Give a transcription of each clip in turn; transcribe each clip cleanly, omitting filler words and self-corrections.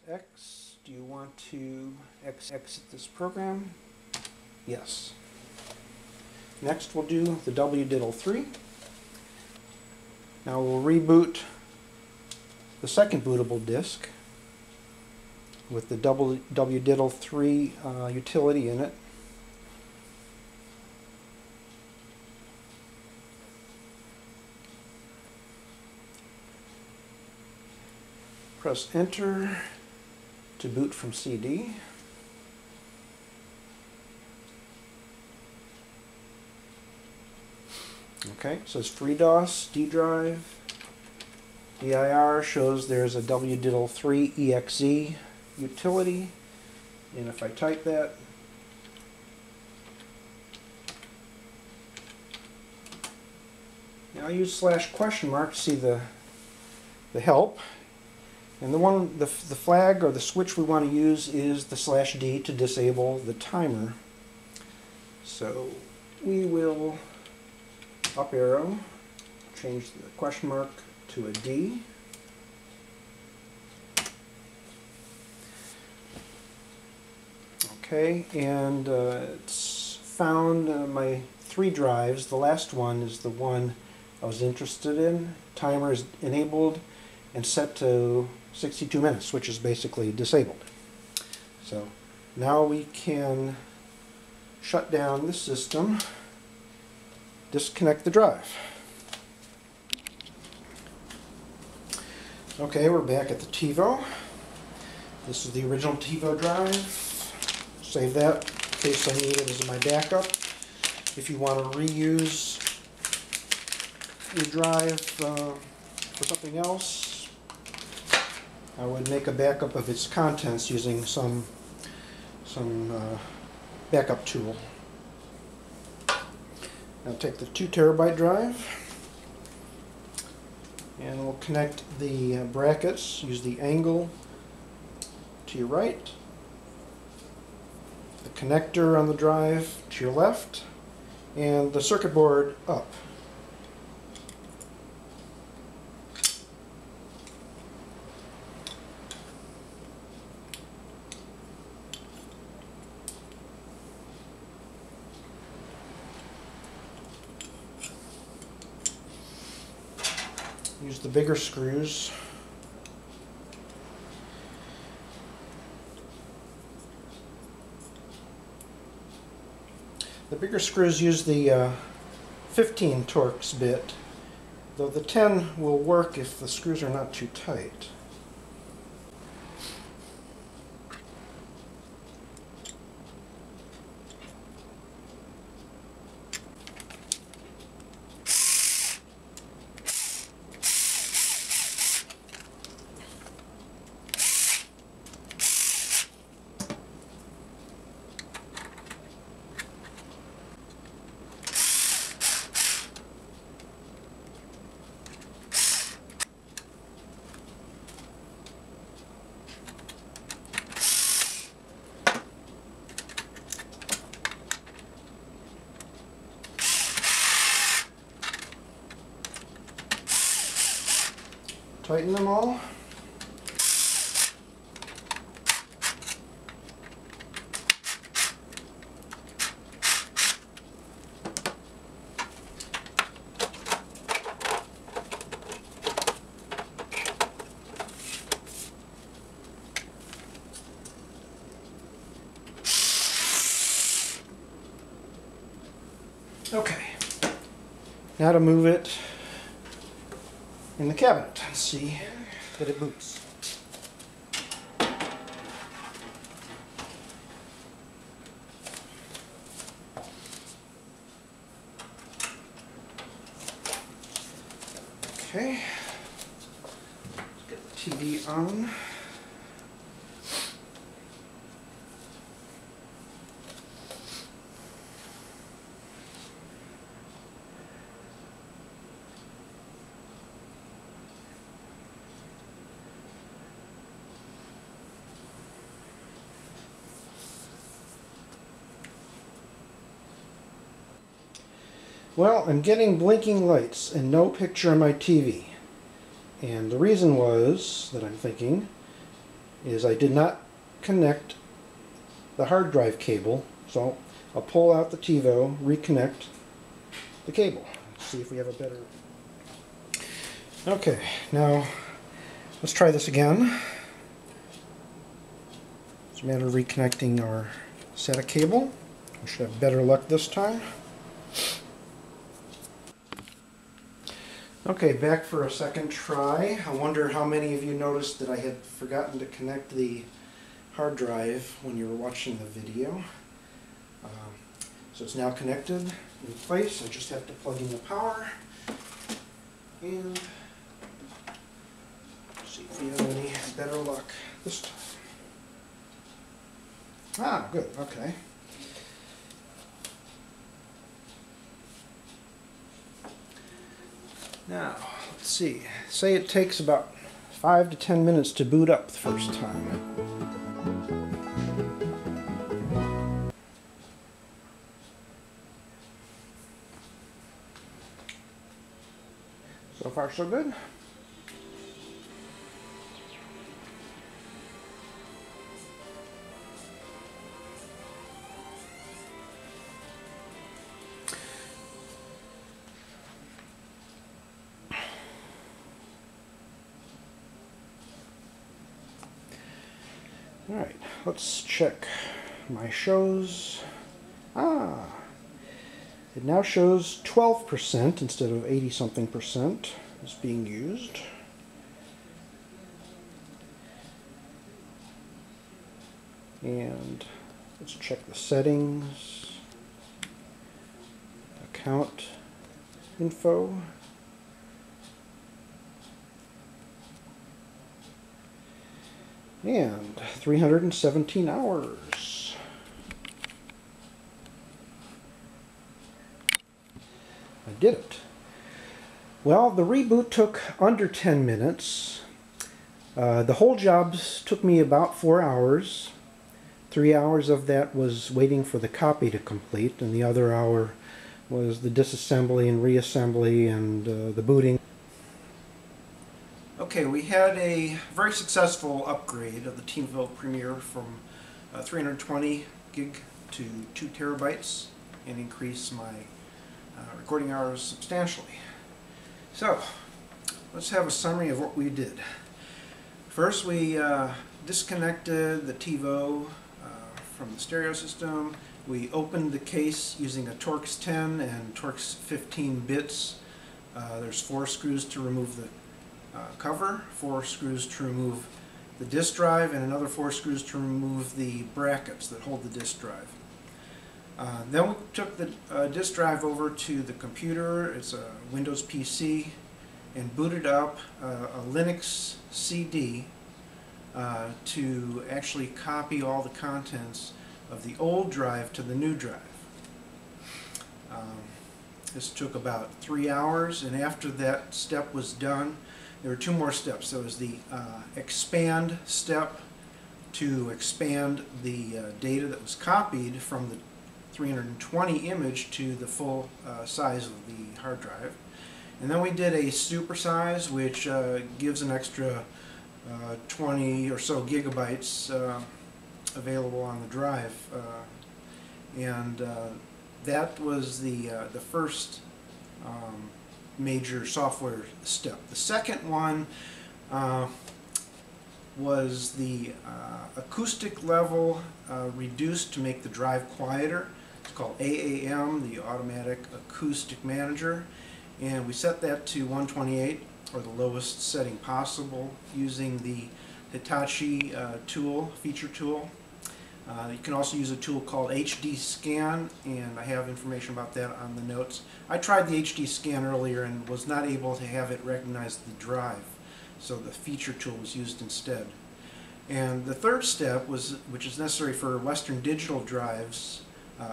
X. Do you want to exit this program? Yes. Next we'll do the wdiddle3. Now we'll reboot the second bootable disk with the wdiddle3 utility in it. Press Enter to boot from CD. Okay, so it's FreeDOS, D drive. DIR shows there's a wdiddle3 exe utility, and if I type that, now I use /?mark to see the help. And the flag or the switch we want to use is the /D to disable the timer. So we will up arrow, change the question mark to a D. Okay, and it's found my 3 drives. The last one is the one I was interested in. Timer is enabled and set to 62 minutes, which is basically disabled. So now we can shut down the system, disconnect the drive. Okay, we're back at the Tivo. This is the original Tivo drive. Save that in case I need it as my backup. If you want to reuse your drive for something else, I would make a backup of its contents using some backup tool. Now take the 2 terabyte drive and we'll connect the brackets. Use the angle to your right, the connector on the drive to your left, and the circuit board up. Use the bigger screws. The bigger screws use the 15 Torx bit, though the 10 will work if the screws are not too tight. Tighten them all. Okay, now to move it in the cabinet and see that it boots. Okay, let's get the TV on. Well, I'm getting blinking lights and no picture on my TV. And the reason was, that I'm thinking, is I did not connect the hard drive cable, so I'll pull out the Tivo, reconnect the cable. Let's see if we have a better... Okay, now let's try this again. It's a matter of reconnecting our SATA cable. We should have better luck this time. Okay, back for a second try. I wonder how many of you noticed that I had forgotten to connect the hard drive when you were watching the video. So it's now connected in place. I just have to plug in the power and see if we have any better luck this time. Ah, good, okay. Now, let's see. Say it takes about 5 to 10 minutes to boot up the first time. So far, so good. Alright, let's check my shows. It now shows 12% instead of 80-something percent is being used. And let's check the settings, account info. And 317 hours. I did it. Well, the reboot took under 10 minutes. The whole job took me about 4 hours. 3 hours of that was waiting for the copy to complete, and the other hour was the disassembly and reassembly and the booting. Okay, we had a very successful upgrade of the Tivo Premiere from 320 gig to 2 terabytes and increase my recording hours substantially. So, let's have a summary of what we did. First, we disconnected the Tivo from the stereo system. We opened the case using a Torx 10 and Torx 15 bits. There's 4 screws to remove the cover, 4 screws to remove the disk drive, and another 4 screws to remove the brackets that hold the disk drive. Then we took the disk drive over to the computer. It's a Windows PC, and booted up a Linux CD to actually copy all the contents of the old drive to the new drive. This took about 3 hours, and after that step was done, there were 2 more steps. There was the expand step to expand the data that was copied from the 320 image to the full size of the hard drive. And then we did a supersize, which gives an extra 20 or so gigabytes available on the drive. That was the first major software step. The second one was the acoustic level reduced to make the drive quieter. It's called AAM, the Automatic Acoustic Manager, and we set that to 128, or the lowest setting possible, using the Hitachi feature tool. You can also use a tool called HD Scan, and I have information about that on the notes. I tried the HD Scan earlier and was not able to have it recognize the drive, so the feature tool was used instead. And the third step, which is necessary for Western Digital drives,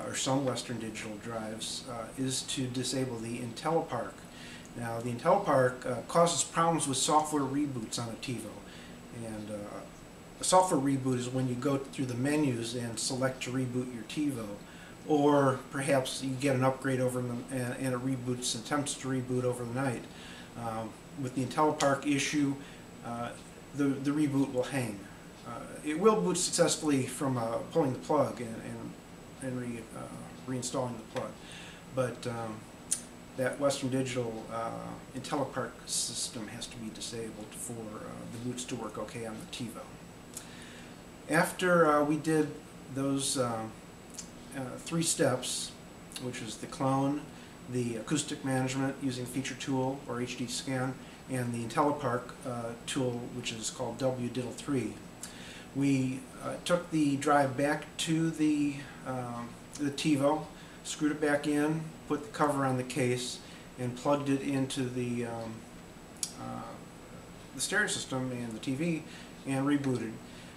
or some Western Digital drives, is to disable the IntelliPark. Now, the IntelliPark causes problems with software reboots on a Tivo. And a software reboot is when you go through the menus and select to reboot your Tivo, or perhaps you get an upgrade over and it attempts to reboot overnight. With the IntelliPark issue, the reboot will hang. it will boot successfully from pulling the plug and reinstalling the plug, but that Western Digital IntelliPark system has to be disabled for the boots to work okay on the Tivo. After we did those 3 steps, which is the clone, the acoustic management using Feature Tool or HD Scan, and the IntelliPark tool, which is called wdiddle3, we took the drive back to the Tivo, screwed it back in, put the cover on the case, and plugged it into the stereo system and the TV, and rebooted.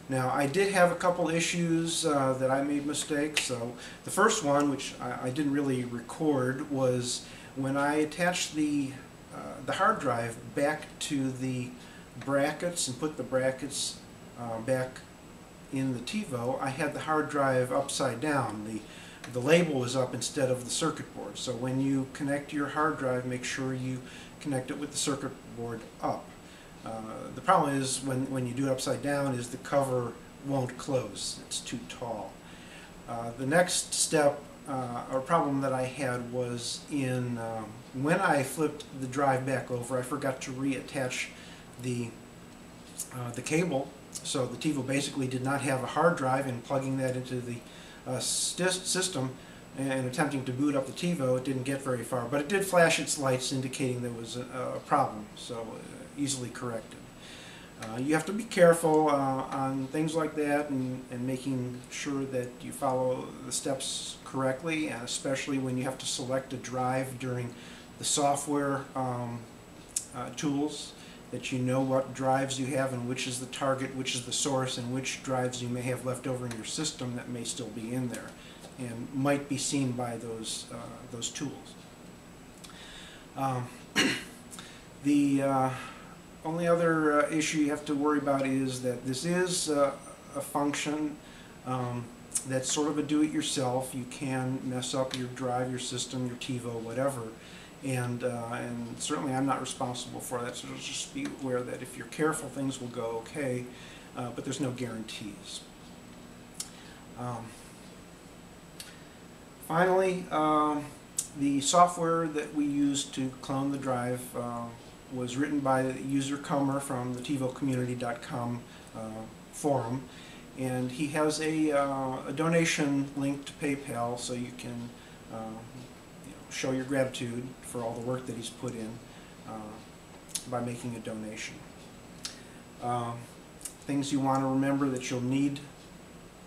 Now, I did have a couple issues that I made mistakes. So the first one, which I didn't really record, was when I attached the hard drive back to the brackets and put the brackets back in the Tivo, I had the hard drive upside down. The label was up instead of the circuit board. So when you connect your hard drive, make sure you connect it with the circuit board up. The problem is when you do it upside down is the cover won't close. It's too tall. The next step or problem that I had was in when I flipped the drive back over, I forgot to reattach the cable. So the Tivo basically did not have a hard drive, and plugging that into the system and attempting to boot up the Tivo, it didn't get very far. But it did flash its lights indicating there was a problem, so easily corrected. You have to be careful on things like that and making sure that you follow the steps correctly, and especially when you have to select a drive during the software tools, that you know what drives you have and which is the target, which is the source, and which drives you may have left over in your system that may still be in there and might be seen by those tools. The only other issue you have to worry about is that this is a function that's sort of a do-it-yourself. You can mess up your drive, your system, your Tivo, whatever, and certainly I'm not responsible for that. So just be aware that if you're careful, things will go okay, but there's no guarantees. Finally, the software that we used to clone the drive was written by user Comer from the tivocommunity.com forum, and he has a donation link to PayPal, so you can show your gratitude for all the work that he's put in by making a donation. Things you want to remember that you'll need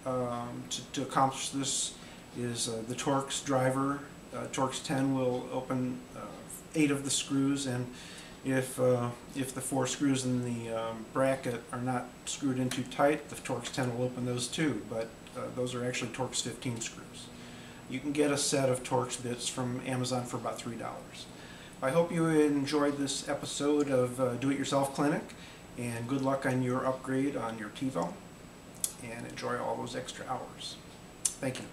to accomplish this is the Torx driver. Torx 10 will open 8 of the screws, and if the 4 screws in the bracket are not screwed in too tight, the Torx 10 will open those too, but those are actually Torx 15 screws. You can get a set of Torx bits from Amazon for about $3. I hope you enjoyed this episode of Do-It-Yourself Clinic, and good luck on your upgrade on your Tivo, and enjoy all those extra hours. Thank you.